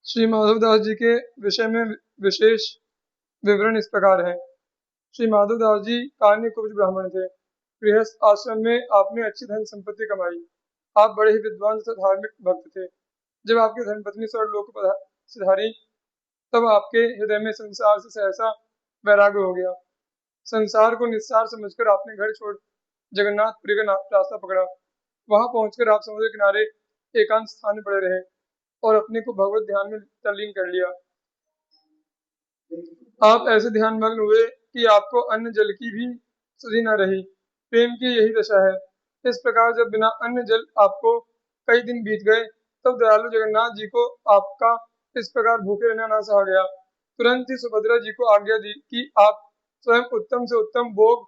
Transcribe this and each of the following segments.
श्री माधवदास जी के विषय में विशेष विवरण इस प्रकार है। श्री माधवदास जी कान्य कुब्ज ब्राह्मण थे। गृहस्थ आश्रम में आपने अच्छी धन संपत्ति कमाई। आप बड़े ही विद्वान तथा धार्मिक भक्त थे। जब आपकी धर्मपत्नी स्वर्गलोक सिधारी तब आपके हृदय में संसार से सहसा वैराग्य हो गया। संसार को निस्सार समझकर आपने घर छोड़ जगन्नाथपुरी का रास्ता पकड़ा। वहां पहुंचकर आप समुद्र किनारे एकांत स्थान में पड़े रहे और अपने को भगवत ध्यान में तल्लीन कर लिया। आप ऐसे ध्यान मग्न हुए कि आपको अन्न जल की भी सुधि न रही। प्रेम की यही दशा है। इस प्रकार जब बिना अन्न जल आपको कई दिन बीत गए तब दयालु जगन्नाथ जी को आपका इस प्रकार भूखे रहना न सहा गया। तुरंत ही सुभद्रा जी को आज्ञा दी कि आप स्वयं उत्तम से उत्तम भोग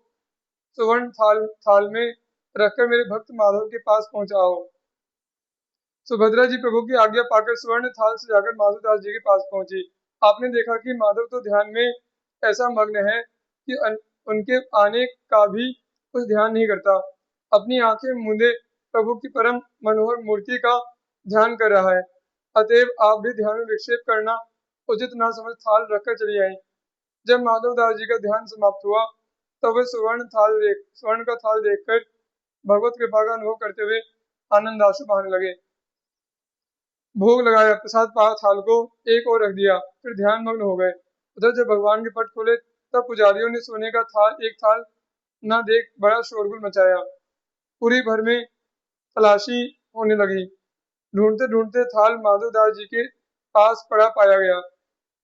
सुवर्ण थाल में रखकर मेरे भक्त माधव के पास पहुंचाओ। सुभद्रा जी प्रभु की आज्ञा पाकर स्वर्ण थाल से जाकर माधवदास जी के पास पहुंची। आपने देखा कि माधव तो ध्यान में ऐसा मग्न है कि उनके आने का भी कुछ ध्यान नहीं करता। अपनी आंखें मूंदे प्रभु की परम मनोहर मूर्ति का ध्यान कर रहा है। अतएव आप भी ध्यान में विक्षेप करना उचित न समझ थाल रखकर चली आई। जब माधवदास जी का ध्यान समाप्त हुआ तब वे स्वर्ण का थाल देखकर भगवत कृपा का अनुभव करते हुए आनंदाश्रु बहाने लगे। भोग लगाया, प्रसाद पाया, थाल को एक ओर रख दिया, फिर ध्यान मग्न हो गए। उधर जब भगवान के पट खोले तब पुजारियों ने सोने का एक थाल न देख बड़ा शोरगुल मचाया। पूरी भर में तलाशी होने लगी। ढूंढते ढूंढते थाल माधवदास जी के पास पड़ा पाया गया।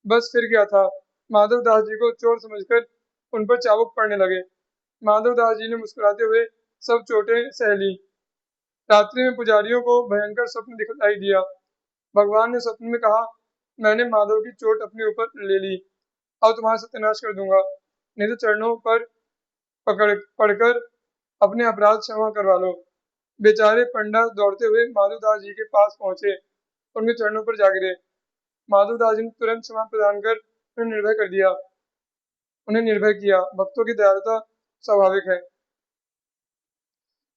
बस फिर क्या था, माधवदास जी को चोर समझकर उन पर चाबुक पड़ने लगे। माधवदास जी ने मुस्कुराते हुए सब चोटें सह ली। रात्रि में पुजारियों को भयंकर स्वप्न दिखाई दिया। भगवान ने स्वप्न में कहा, मैंने माधव की चोट अपने ऊपर ले ली, अब तुम्हारा सत्यानाश कर दूंगा। नहीं तो चरणों पर पड़कर अपने अपराध क्षमा करवा लो। बेचारे पंडा दौड़ते हुए माधवदास जी के पास पहुंचे, उनके चरणों पर जा गिरे। माधवदास जी ने तुरंत क्षमा प्रदान कर उन्हें निर्भय किया। भक्तों की दयालुता स्वाभाविक है।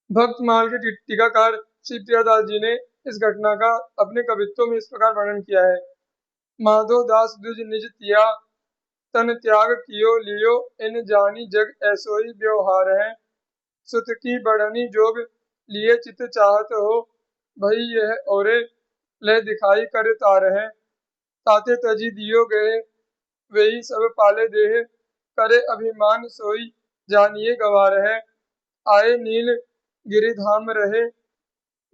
भक्त माल के टीकाकार श्री प्रियादास जी ने इस घटना का अपने कवित्वों में इस प्रकार वर्णन किया है। माधव दास द्विज निज तिया तन त्याग कियो लियो इन जानी जग ऐसो ही व्यवहार है। सुत की बढ़नी जोग लिए चित चाहत हो भई यह औरे ले दिखाई कर तार है। ताते तजी दियो गए वही सब पाले देह करे अभिमान सोई जानिए गवार है। आए नील गिरिधाम रहे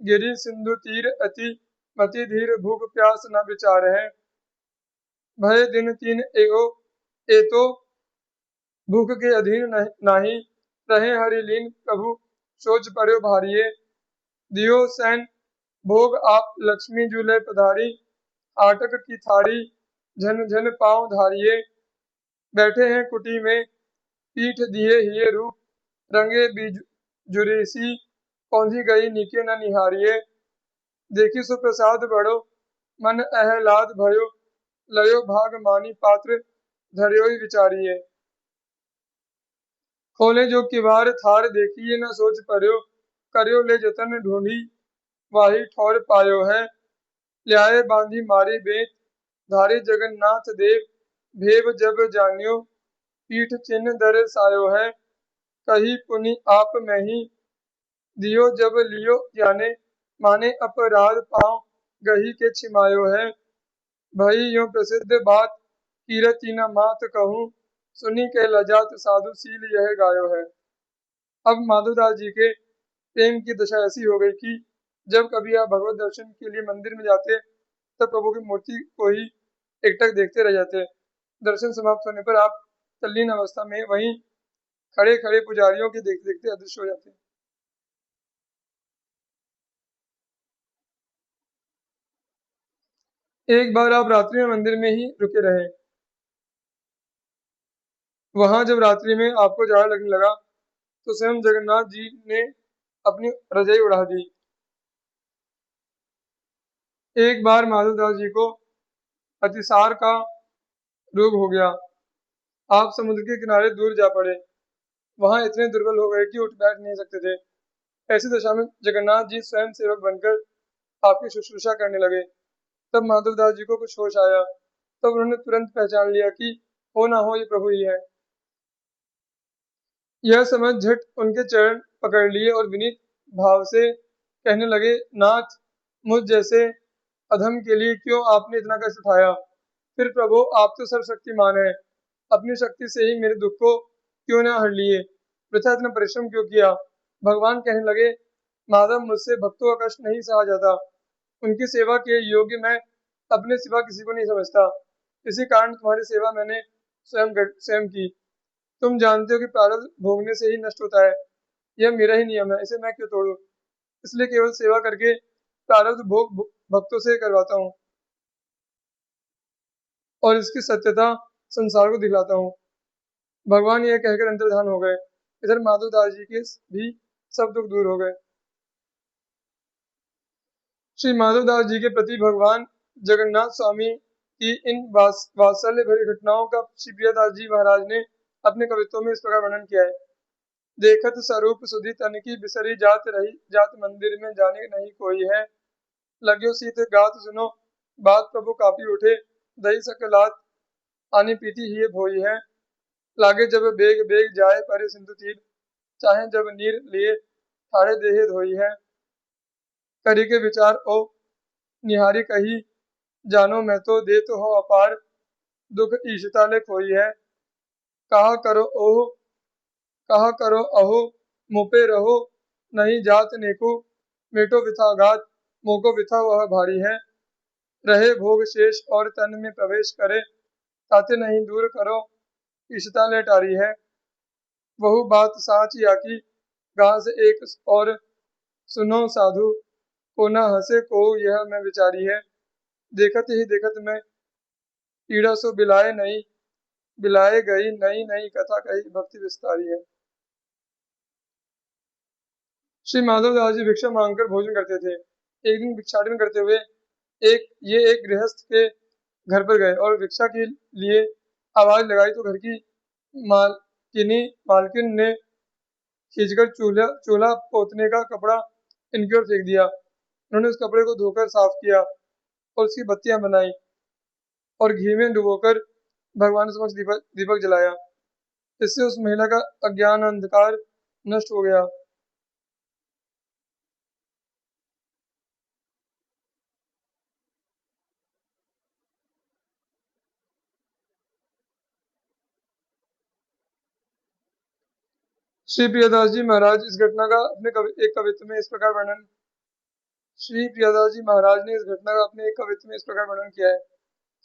गिरि सिंधु तीर अति मति धीर भूख प्यास न विचार है। भय दिन तीन एगो एतो भूख के अधीन नाही रहे हरिलीन प्रभु सोच पर्यो भारिये। दियो सैन भोग आप लक्ष्मी झूले पधारी आटक की थारी झन झन पाँव धारिये। बैठे हैं कुटी में पीठ दिए हिये रूप रंगे जुरेसी कौंधी गई नीके न निहारिये। देखी सुप्रसाद बड़ो मन अहलाद भयो लयो भाग मानी पात्र धर्योई विचारिये। खोले जो किवार थार देखिए न सोच पर्यो करयो ले जतन ढूंढी वाही ठौर पायो है। ल्याए बांधी मारी बेत धारे जगन्नाथ देव भेव जब जानियो पीठ चिन्ह दर सायो है। कही पुनि आप में ही दियो जब लियो जाने माने अपराध पाँव गही के छिमायो है। भई यो प्रसिद्ध बात कीरति न मात कहूँ सुनी के लजात साधु सील यह गायो है। अब माधवदास जी के प्रेम की दशा ऐसी हो गई कि जब कभी आप भगवत दर्शन के लिए मंदिर में जाते तब प्रभु की मूर्ति को ही एकटक देखते रह जाते। दर्शन समाप्त होने पर आप तल्लीन अवस्था में वहीं खड़े खड़े पुजारियों के देखते देखते अदृश्य हो जाते। एक बार आप रात्रि में मंदिर में ही रुके रहे। वहां जब रात्रि में आपको जाड़ा लगने लगा तो स्वयं जगन्नाथ जी ने अपनी रजाई उड़ा दी। एक बार माधवदास जी को अतिसार का रोग हो गया। आप समुद्र के किनारे दूर जा पड़े। वहां इतने दुर्बल हो गए कि उठ बैठ नहीं सकते थे। ऐसी दशा में जगन्नाथ जी स्वयं सेवक बनकर आपकी शुश्रूषा करने लगे। तब माधवदास जी को कुछ होश आया। तब उन्होंने तुरंत पहचान लिया कि हो ना हो ये प्रभु ही है। यह समझ झट उनके चरण पकड़ लिए और विनीत भाव से कहने लगे, नाथ, मुझ जैसे अधम के लिए क्यों आपने इतना कष्ट उठाया? फिर प्रभु, आप तो सर्वशक्तिमान हैं, अपनी शक्ति से ही मेरे दुख को क्यों न हर लिए? वृथा इतना परिश्रम क्यों किया? भगवान कहने लगे, माधव, मुझसे भक्तों का कष्ट नहीं सहा जाता। उनकी सेवा के योग्य मैं अपने सिवा किसी को नहीं समझता। इसी कारण तुम्हारी सेवा मैंने स्वयं की। तुम जानते हो कि प्रारब्ध भोगने से ही नष्ट होता है। यह मेरा ही नियम है, इसे मैं क्यों तोड़ूं? इसलिए केवल सेवा करके प्रारब्ध भोग भक्तों से करवाता हूँ और इसकी सत्यता संसार को दिखलाता हूँ। भगवान यह कहकर अंतर्धान हो गए। इधर माधवदास जी के भी सब दुख दूर हो गए। श्री माधवदास जी के प्रति भगवान जगन्नाथ स्वामी की इन वात्सल्य भरी घटनाओं का श्री प्रियदास जी महाराज ने अपने कवित्वों में इस प्रकार वर्णन किया है। देखत स्वरूप सुधि तन की बिसरी जात रही, जात मंदिर में जाने नहीं कोई है। लग्यो सीत गात सुनो, बात प्रभु कापी उठे, दही सकलात आनी पीती ही भोई है। लागे जब बेग बेग जाए परे सिंधु तीर, चाहे जब नीर लिए ठाड़े देहे धोई है। करी के विचार ओ निहारी कही, जानो मैं तो दे तो हो अपार, दुख ईशता ले खोई है। कहा करो ओह कहा करो अहो, मुपे रहो नहीं जात नेकु, मेटो विथा घात, मोको विथा वह भारी है। रहे भोग शेष और तन में प्रवेश करे, ताते नहीं दूर करो, ईशता ले टारी है। वहु बात साच याकी, घास एक और सुनो साधु, को न हंसे को यह मैं विचारी है। देखत ही देखत मैं पीड़ा सो बिलाए नहीं, बिलाए गई नई नई कथा कही भक्ति विस्तारी है। श्री माधवदास जी भिक्षा मांगकर भोजन करते थे। एक दिन भिक्षाटन करते हुए एक गृहस्थ के घर पर गए और भिक्षा के लिए आवाज लगाई तो घर की मालकिन ने खींचकर चूल्हा पोतने का कपड़ा इनकी ओर फेंक दिया। उन्होंने उस कपड़े को धोकर साफ किया और उसकी बत्तियां बनाई और घी में डुबोकर भगवान के समक्ष दीपक जलाया। इससे उस महिला का अज्ञान अंधकार नष्ट हो गया। श्री प्रियदास जी महाराज इस घटना का एक कवित्व में इस प्रकार वर्णन श्री प्रियदास जी महाराज ने इस घटना का अपने एक कवित्व में इस प्रकार वर्णन किया है।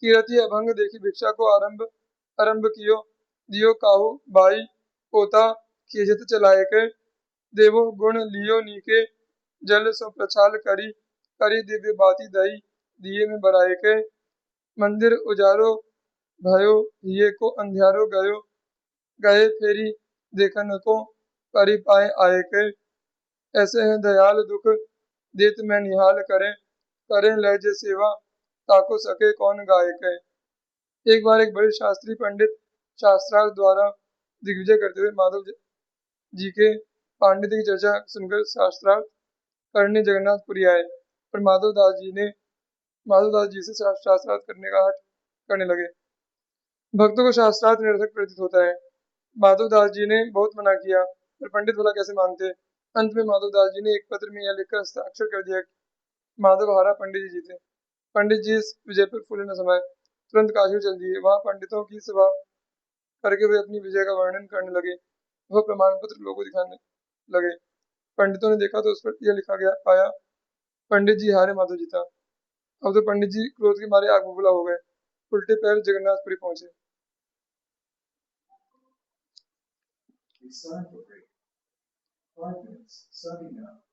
कीरति अभंग देखी भिक्षा को आरंभ कियो, दियो काहू बाई पोता खींचत चलाए के, देवो गुण लियो नीके, जल सो प्रछाल करी, करी दिव्य बाती दई, दिए में बराए के, मंदिर उजारो भयो, ये को अंधियारो गयो, गए फेरी देखन को, करी पाए आए के। ऐसे हैं दयाल दुख देत में निहाल करें, करें लहजे सेवा, ताको सके कौन गायक है। एक बार एक बड़े शास्त्री पंडित शास्त्रार्थ द्वारा दिग्विजय करते हुए माधव जी के पांडित्य की चर्चा सुनकर शास्त्रार्थ करने जगन्नाथपुरी आए और माधवदास जी से शास्त्रार्थ करने का हठ करने लगे। भक्तों को शास्त्रार्थ निरर्थक प्रतीत होता है। माधवदास जी ने बहुत मना किया, पर पंडित भला कैसे मानते। अंत में माधवदास जी ने एक पत्र में यह लिखकर हस्ताक्षर कर दिया, माधव हारा पंडित जी जीते। पंडित जी इस विजय पर फूले न समाये, तुरंत काशी चल दिए। वहां पंडितों की सभा करके वे अपनी विजय का वर्णन करने लगे। वह प्रमाण पत्र लोगों को दिखाने लगे। पंडितों ने देखा तो उस पर यह लिखा गया पाया, पंडित जी हारे माधव जीता। अब तो पंडित जी क्रोध के मारे आग बबूला हो गए, उल्टे पैर जगन्नाथपुरी पहुंचे। It's time for break. 5 minutes, summing up.